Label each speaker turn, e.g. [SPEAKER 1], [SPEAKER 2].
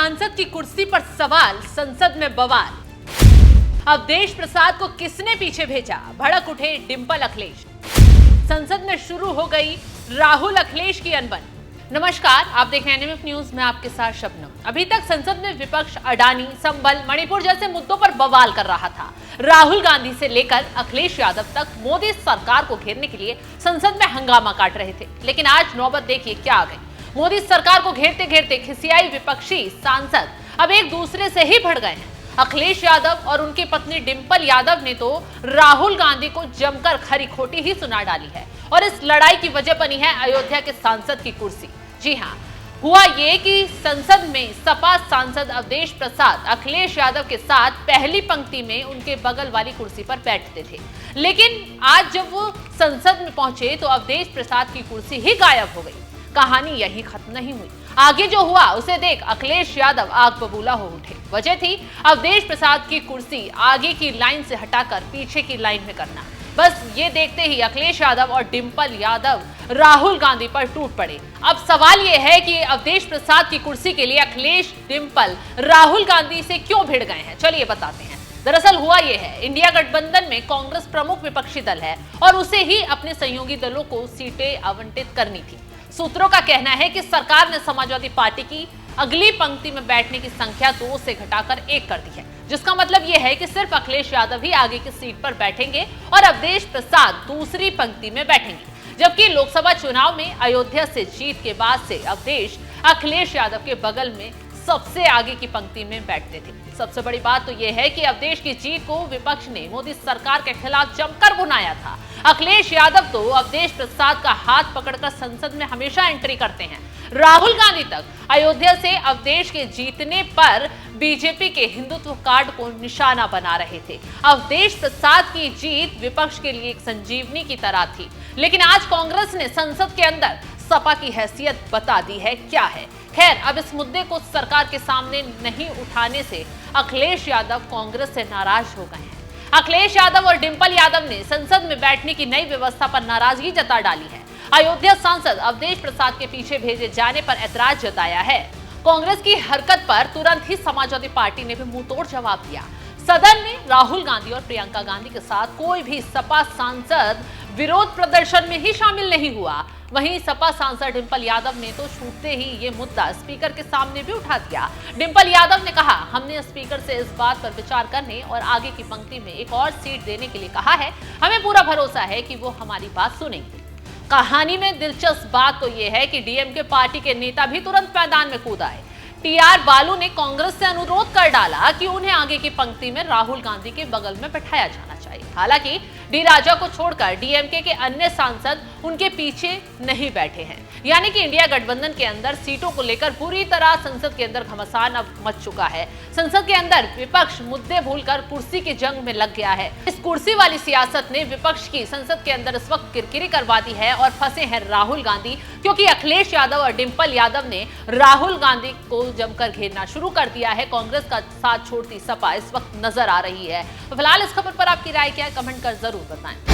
[SPEAKER 1] सांसद की कुर्सी पर सवाल, संसद में बवाल। अवधेश प्रसाद को किसने पीछे भेजा, भड़क उठे डिंपल अखिलेश। संसद में शुरू हो गई राहुल अखिलेश की अनबन। नमस्कार, आप देख रहे हैं एनएमएफ न्यूज में आपके साथ शबनम। अभी तक संसद में विपक्ष अडानी, संभल, मणिपुर जैसे मुद्दों पर बवाल कर रहा था। राहुल गांधी से लेकर अखिलेश यादव तक मोदी सरकार को घेरने के लिए संसद में हंगामा काट रहे थे। लेकिन आज नौबत देखिए क्या आ गई। मोदी सरकार को घेरते घेरते खिसियाई विपक्षी सांसद अब एक दूसरे से ही भिड़ गए हैं। अखिलेश यादव और उनकी पत्नी डिंपल यादव ने तो राहुल गांधी को जमकर खरी खोटी ही सुना डाली है और इस लड़ाई की वजह बनी है अयोध्या के सांसद की कुर्सी। जी हां, हुआ ये कि संसद में सपा सांसद अवधेश प्रसाद अखिलेश यादव के साथ पहली पंक्ति में उनके बगल वाली कुर्सी पर बैठते थे। लेकिन आज जब वो संसद में पहुंचे तो अवधेश प्रसाद की कुर्सी ही गायब हो गई। कहानी यही खत्म नहीं हुई। आगे जो हुआ उसे देख अखिलेश यादव आग बबूला हो उठे। वजह थी अवधेश प्रसाद की कुर्सी आगे की लाइन से हटाकर पीछे की लाइन में करना। बस ये देखते ही अखिलेश यादव और डिंपल यादव राहुल गांधी पर टूट पड़े। अब सवाल ये है कि अवधेश प्रसाद की कुर्सी के लिए अखिलेश, डिंपल राहुल गांधी से क्यों भिड़ गए हैं, चलिए बताते हैं। दरअसल हुआ यह है, इंडिया गठबंधन में कांग्रेस प्रमुख विपक्षी दल है और उसे ही अपने सहयोगी दलों को सीटें आवंटित करनी थी। सूत्रों का कहना है कि सरकार ने समाजवादी पार्टी की अगली पंक्ति में बैठने की संख्या 2 से घटाकर 1 कर दी है, जिसका मतलब यह है कि सिर्फ अखिलेश यादव ही आगे की सीट पर बैठेंगे और अवधेश प्रसाद दूसरी पंक्ति में बैठेंगे। जबकि लोकसभा चुनाव में अयोध्या से जीत के बाद से अवधेश अखिलेश यादव के बगल में सबसे आगे की पंक्ति में बैठते थे। सबसे बड़ी बात तो यह है कि अवधेश की जीत को विपक्ष ने मोदी सरकार के खिलाफ जमकर बुनाया था। अखिलेश यादव तो अवधेश प्रसाद का हाथ पकड़कर संसद में हमेशा एंट्री करते हैं। राहुल गांधी तक अयोध्या से अवधेश के जीतने पर बीजेपी के हिंदुत्व कार्ड को निशाना बना रहे थे। अवधेश प्रसाद की जीत विपक्ष के लिए एक संजीवनी की तरह थी। लेकिन आज कांग्रेस ने संसद के अंदर सपा की हैसियत बता दी है क्या है। खैर, अब इस मुद्दे को सरकार के सामने नहीं उठाने से अखिलेश यादव कांग्रेस से नाराज हो गए हैं। अखिलेश यादव और डिंपल यादव ने संसद में बैठने की नई व्यवस्था पर नाराजगी जता डाली है। अयोध्या सांसद अवधेश प्रसाद के पीछे भेजे जाने पर ऐतराज जताया है। कांग्रेस की हरकत पर तुरंत ही समाजवादी पार्टी ने भी मुंहतोड़ जवाब दिया। सदन में राहुल गांधी और प्रियंका गांधी के साथ कोई भी सपा सांसद विरोध प्रदर्शन में ही शामिल नहीं हुआ। वहीं सपा सांसद डिंपल यादव ने तो छूटते ही ये मुद्दा स्पीकर के सामने भी उठा दिया। डिंपल यादव ने कहा, हमने स्पीकर से इस बात पर विचार करने और आगे की पंक्ति में एक और सीट देने के लिए कहा है। हमें पूरा भरोसा है कि वो हमारी बात सुनेंगे। कहानी में दिलचस्प बात तो यह है कि डीएमके पार्टी के नेता भी तुरंत मैदान में कूद आए। टीआर बालू ने कांग्रेस से अनुरोध कर डाला कि उन्हें आगे की पंक्ति में राहुल गांधी के बगल में बैठाया जाना चाहिए। हालांकि डी राजा को छोड़कर डीएमके के अन्य सांसद उनके पीछे नहीं बैठे हैं। यानी कि इंडिया गठबंधन के अंदर सीटों को लेकर पूरी तरह संसद के अंदर घमासान अब मच चुका है। संसद के अंदर विपक्ष मुद्दे भूलकर कुर्सी की जंग में लग गया है। इस कुर्सी वाली सियासत ने विपक्ष की संसद के अंदर इस वक्त किरकिरी करवा दी है और फंसे हैं राहुल गांधी, क्योंकि अखिलेश यादव और डिंपल यादव ने राहुल गांधी को जमकर घेरना शुरू कर दिया है। कांग्रेस का साथ छोड़ती सपा इस वक्त नजर आ रही है। तो फिलहाल इस खबर पर आपकी राय क्या है, कमेंट कर जरूर बताएं।